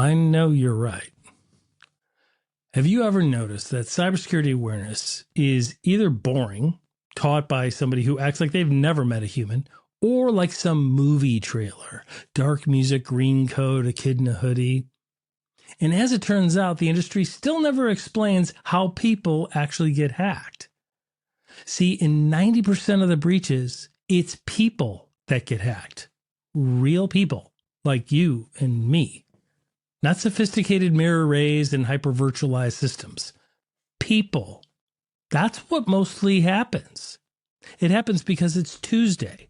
I know you're right. Have you ever noticed that cybersecurity awareness is either boring, taught by somebody who acts like they've never met a human, or like some movie trailer? Dark music, green code, a kid in a hoodie. And as it turns out, the industry still never explains how people actually get hacked. See, in 90% of the breaches, it's people that get hacked. Real people, like you and me. Not sophisticated mirror raised and hyper-virtualized systems. People. That's what mostly happens. It happens because it's Tuesday.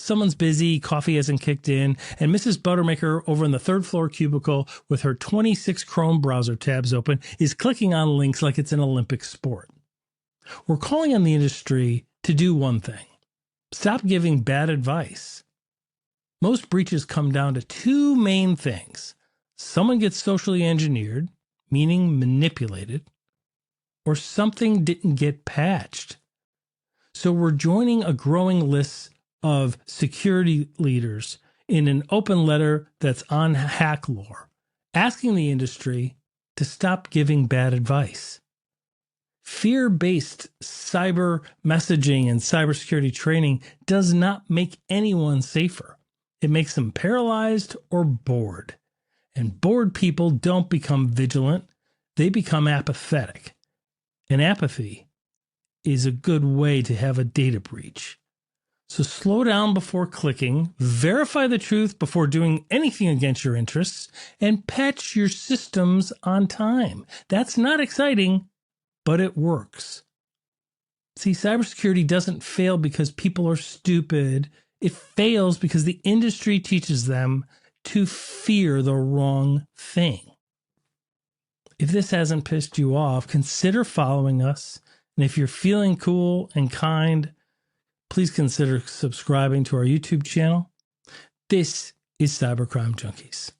Someone's busy, coffee hasn't kicked in, and Mrs. Buttermaker over in the third floor cubicle with her 26 Chrome browser tabs open is clicking on links like it's an Olympic sport. We're calling on the industry to do one thing. Stop giving bad advice. Most breaches come down to two main things. Someone gets socially engineered, meaning manipulated, or something didn't get patched. So we're joining a growing list of security leaders in an open letter that's on hack lore, asking the industry to stop giving bad advice. Fear-based cyber messaging and cybersecurity training does not make anyone safer. It makes them paralyzed or bored. And bored people don't become vigilant, they become apathetic. And apathy is a good way to have a data breach. So slow down before clicking, verify the truth before doing anything against your interests, and patch your systems on time. That's not exciting, but it works. See, cybersecurity doesn't fail because people are stupid. It fails because the industry teaches them to fear the wrong thing. If this hasn't pissed you off, consider following us. And if you're feeling cool and kind, please consider subscribing to our YouTube channel. This is Cybercrime Junkies.